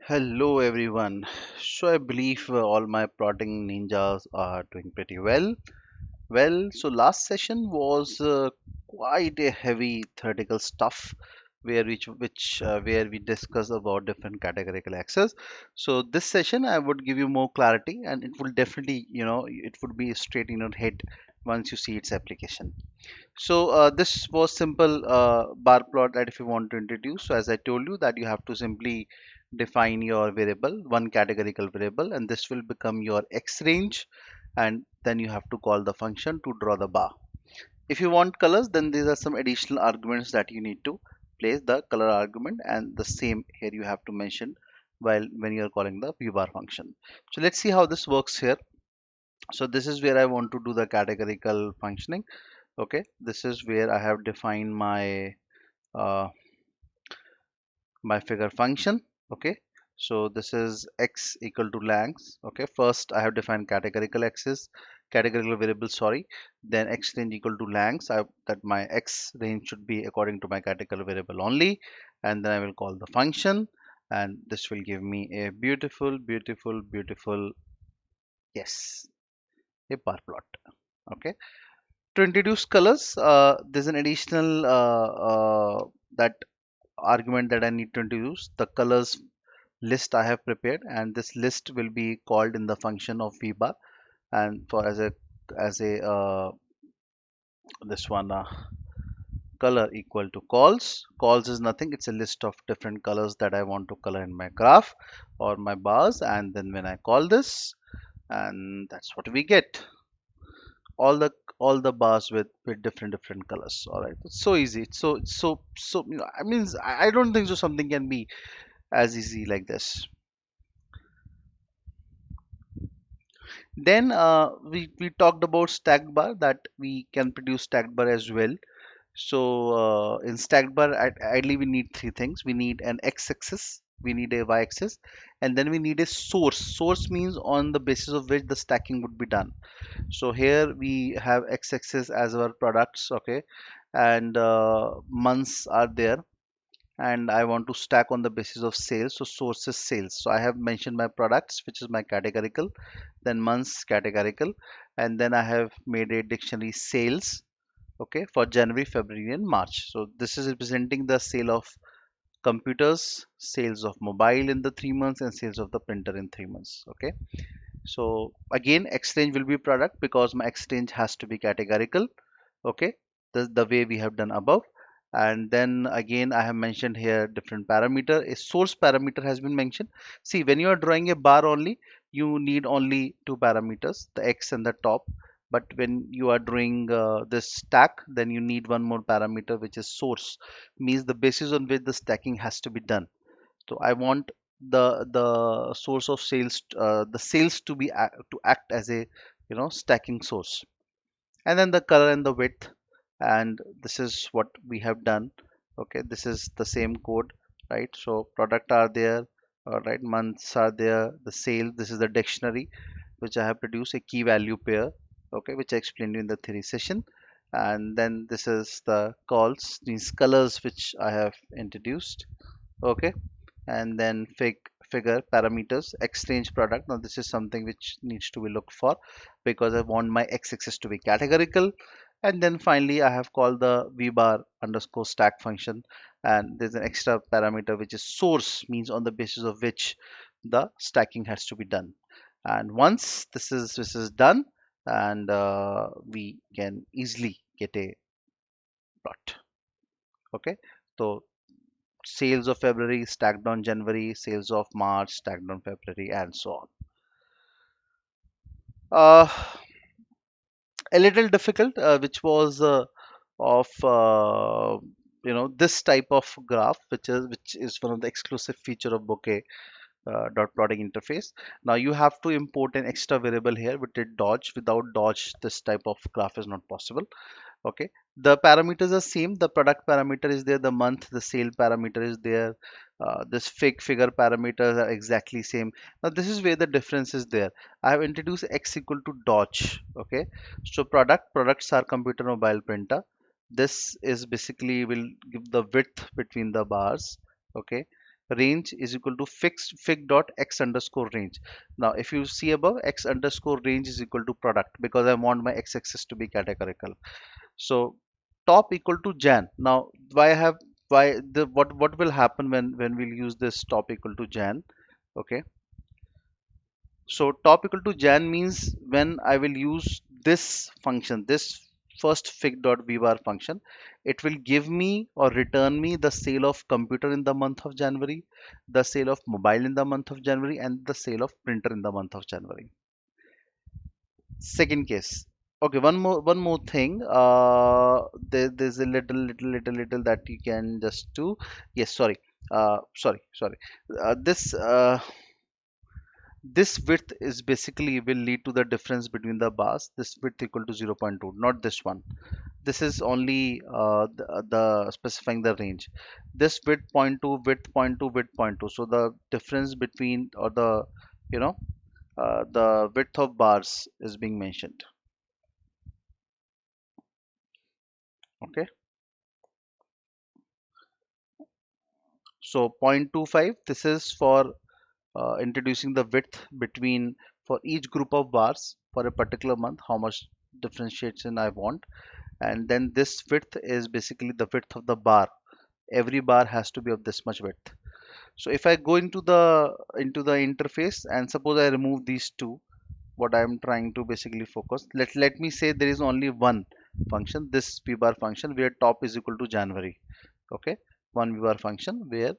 Hello everyone. So I believe all my prodding ninjas are doing pretty well. So last session was quite a heavy theoretical stuff where we discuss about different categorical access. So this session I would give you more clarity, and it will definitely, it would be straight in your head once you see its application. So this was simple bar plot that if you want to introduce. So as I told you that you have to simply define your variable, one categorical variable, and this will become your X range. And then you have to call the function to draw the bar. If you want colors, then these are some additional arguments that you need to place the color argument, and the same here you have to mention while when you are calling the vbar function. So let's see how this works here. So this is where I want to do the categorical functioning. Okay, this is where I have defined uh, my figure function. Okay, so this is x equal to length. Okay, first I have defined categorical variable, sorry, then x range equal to length. That my x range should be according to my categorical variable only, and then I will call the function, and this will give me a beautiful, yes, a bar plot. Okay, to introduce colors, there's an additional that argument that I need to introduce. The colors list I have prepared, and this list will be called in the function of vbar, and for as a this one color equal to calls is nothing, it's a list of different colors that I want to color in my graph or my bars, and then when I call this, and that's what we get, all the all the bars with different colors. All right, it's so easy, it's so I mean, I don't think so something can be as easy like this. Then we talked about stacked bar, that we can produce stacked bar as well. So in stacked bar, ideally we need three things. We need an x-axis, we need a y-axis, and then we need a source. Source means on the basis of which the stacking would be done. So here we have x-axis as our products, okay, and months are there, and I want to stack on the basis of sales. So source is sales. So I have mentioned my products, which is my categorical, then months categorical, and then I have made a dictionary sales, okay, for January, February, and March. So this is representing the sale of computers, sales of mobile in the 3 months, and sales of the printer in 3 months. Okay. So again, exchange will be product because my exchange has to be categorical. Okay, the way we have done above. And then again, I have mentioned here different parameter. A source parameter has been mentioned. See, when you are drawing a bar only, you need only two parameters, the x and the top. But when you are doing this stack, then you need one more parameter, which is source, means the basis on which the stacking has to be done. So I want the source of sales, the sales to be to act as a stacking source, and then the color and the width, and this is what we have done. Okay, this is the same code, right? So product are there, all right, months are there, the sale, this is the dictionary which I have produced, a key value pair, okay, which I explained in the theory session. And then this is the calls, these colors which I have introduced, okay. And then figure parameters, exchange product. Now this is something which needs to be looked for because I want my x-axis to be categorical. And then finally I have called the vbar underscore stack function, and there's an extra parameter which is source, means on the basis of which the stacking has to be done. And once this is done, and we can easily get a plot. Okay, so sales of February stacked on January, sales of March stacked on February, and so on. Uh, a little difficult, which was of this type of graph, which is one of the exclusive feature of Bokeh dot plotting interface. Now you have to import an extra variable here with it dodge. Without dodge, this type of graph is not possible. Okay, the parameters are same, the product parameter is there, the month, the sale parameter is there, this figure parameters are exactly same. Now this is where the difference is there. I have introduced x equal to dodge. Okay, so products are computer, mobile, printer. This is basically will give the width between the bars. Okay, range is equal to fixed fig dot x underscore range. Now if you see above, x underscore range is equal to product because I want my x-axis to be categorical. So top equal to jan. Now why the what will happen when we'll use this top equal to jan? Okay, so top equal to jan means when I will use this function, this first fig dot vbar function, it will give me or return me the sale of computer in the month of January, the sale of mobile in the month of January, and the sale of printer in the month of January. Second case. Okay, one more thing. There's a little that you can just do. Yes, sorry. Sorry. This width is basically will lead to the difference between the bars. This width equal to 0.2, not this one. This is only the specifying the range. This width point 0.2, width point 0.2, width point 0.2. So the difference between or you know the width of bars is being mentioned. Okay. So 0.25, this is for introducing the width between for each group of bars for a particular month, how much differentiation I want. And then this width is basically the width of the bar. Every bar has to be of this much width. So if I go into the interface and suppose I remove these two, what I'm trying to basically focus, let me say there is only one function, this vbar function, where top is equal to January. Okay, one vbar function where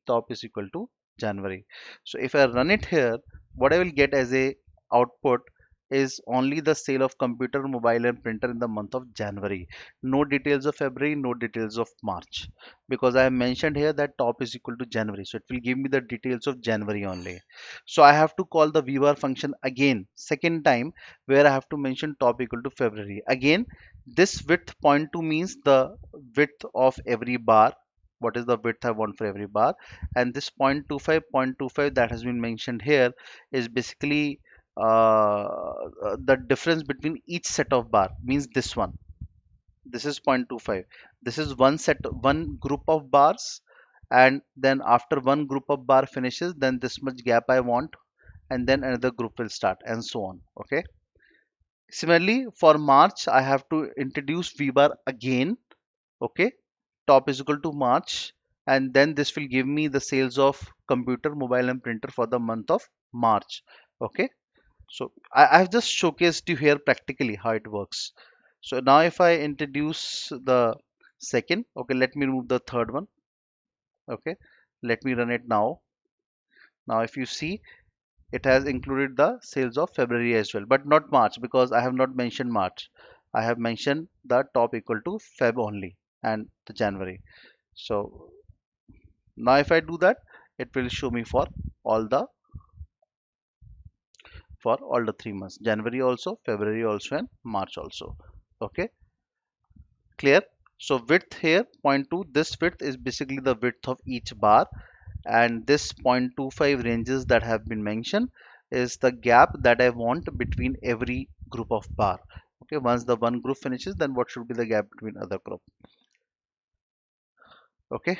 top is equal to January. So if I run it here, what I will get as a output is only the sale of computer, mobile, and printer in the month of January. No details of February, no details of March, because I have mentioned here that top is equal to January. So it will give me the details of January only. So I have to call the vbar function again, second time, where I have to mention top equal to February. Again, this width point to means the width of every bar, what is the width I want for every bar, and this 0.25 that has been mentioned here is basically the difference between each set of bar, means this one, this is 0.25, this is one group of bars, and then after one group of bar finishes, then this much gap I want, and then another group will start and so on. Okay, similarly for March I have to introduce v bar again. Okay, top is equal to March, and then this will give me the sales of computer, mobile, and printer for the month of March. Okay, so I've just showcased you here practically how it works. So now if I introduce the second, okay, let me remove the third one. Okay, let me run it now. Now if you see, it has included the sales of February as well, but not March because I have not mentioned March. I have mentioned the top equal to Feb only and the January. So now if I do that, it will show me all the all the 3 months, January also, February also, and March also. Okay, clear? So width here 0.2, this width is basically the width of each bar, and this 0.25 ranges that have been mentioned is the gap that I want between every group of bar. Okay, once the one group finishes, then what should be the gap between other group? Okay,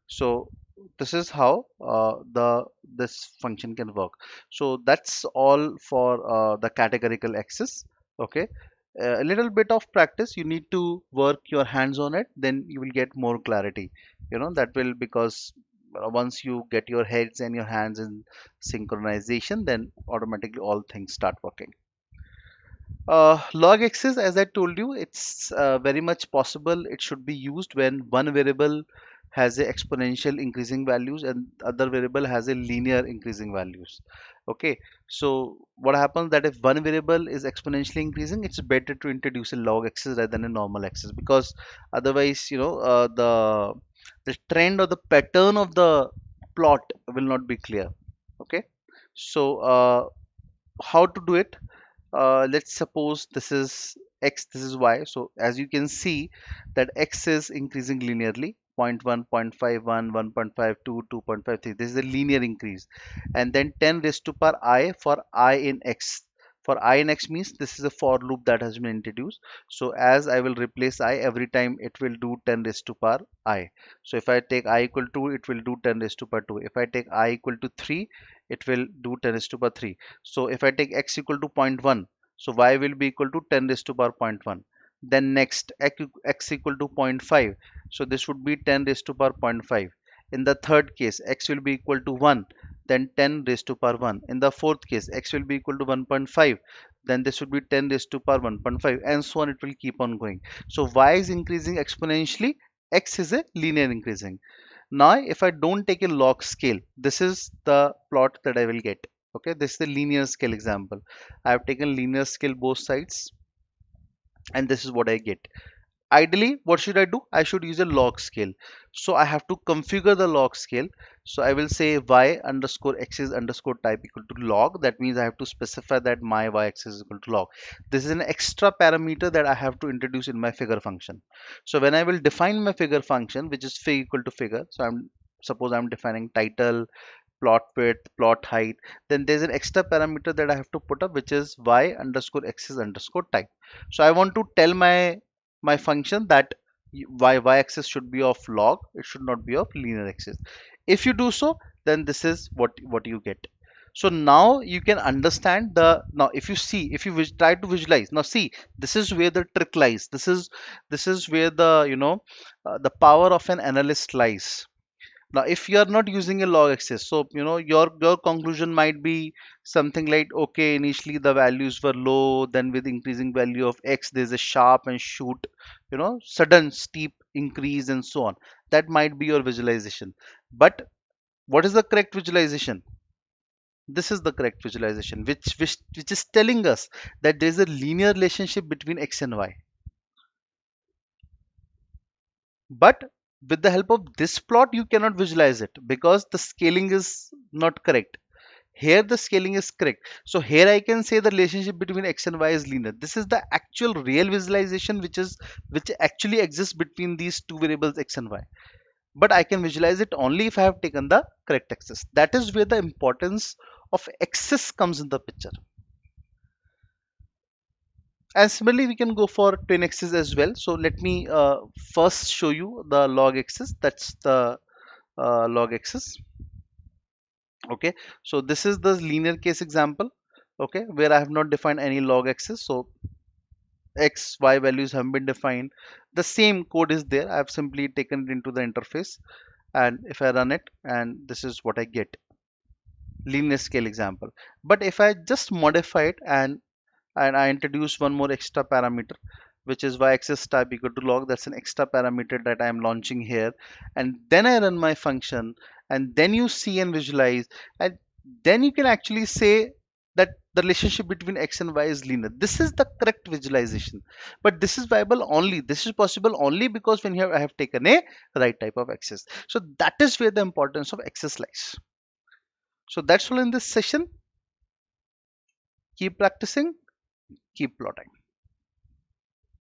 so this is how the this function can work. So that's all for the categorical access. Okay, a little bit of practice, you need to work your hands on it, then you will get more clarity, that will, because once you get your heads and your hands in synchronization, then automatically all things start working. Log access, as I told you, it's very much possible. It should be used when one variable has a exponential increasing values and other variable has a linear increasing values. Okay, so what happens that if one variable is exponentially increasing, it's better to introduce a log access rather than a normal access, because otherwise, the trend or the pattern of the plot will not be clear. Okay, so how to do it? Let's suppose this is x, this is y. So as you can see that x is increasing linearly, 0.1, 0.51, 1.52, 2.53. This is a linear increase. And then 10 raised to power I for I in x. For I next means this is a for loop that has been introduced. So as I will replace I, every time it will do 10 raised to power I. So if I take I equal to, it will do 10 raised to power 2. If I take I equal to 3, it will do 10 raised to power 3. So if I take x equal to zero point 0.1, so y will be equal to 10 raised to power zero point 0.1. Then next x equal to zero point 0.5, so this would be 10 raised to power zero point 0.5. In the third case, x will be equal to 1, then 10 raised to power 1. In the fourth case, x will be equal to 1.5, then this would be 10 raised to power 1.5, and so on. It will keep on going. So y is increasing exponentially, x is a linear increasing. Now if I don't take a log scale, this is the plot that I will get. Okay, this is the linear scale example. I have taken linear scale both sides, and this is what I get. Ideally, what should I do? I should use a log scale. So I have to configure the log scale. So I will say y underscore axis underscore type equal to log. That means I have to specify that my y axis is equal to log. This is an extra parameter that I have to introduce in my figure function. So when I will define my figure function, which is fig equal to figure, so I'm defining title, plot width, plot height, then there's an extra parameter that I have to put up, which is y underscore axis underscore type. So I want to tell my function that y axis should be of log, it should not be of linear axis. If you do so, then this is what you get. So now you can understand the, now if you see, if you try to visualize, now see, this is where the trick lies. This is where the, the power of an analyst lies. Now if you are not using a log axis, so your conclusion might be something like, okay, initially the values were low, then with increasing value of x there's a sharp and shoot, sudden steep increase and so on. That might be your visualization. But what is the correct visualization? This is the correct visualization, which is telling us that there is a linear relationship between x and y. But with the help of this plot, you cannot visualize it because the scaling is not correct. Here the scaling is correct. So here I can say the relationship between x and y is linear. This is the actual real visualization which actually exists between these two variables x and y. But I can visualize it only if I have taken the correct axis. That is where the importance of axis comes in the picture. And similarly, we can go for twin axis as well. So let me first show you the log axis. That's the log axis. Okay, so this is the linear case example. Okay, where I have not defined any log axis. So x, y values have been defined. The same code is there. I have simply taken it into the interface, and if I run it, and this is what I get. Linear scale example. But if I just modify it and I introduce one more extra parameter, which is y-axis type equal to log. That's an extra parameter that I am launching here. And then I run my function, and then you see and visualize, and then you can actually say that the relationship between x and y is linear. This is the correct visualization. But this is viable only, this is possible only because when I have taken a right type of axis. So that is where the importance of axis lies. So that's all in this session. Keep practicing, keep plotting.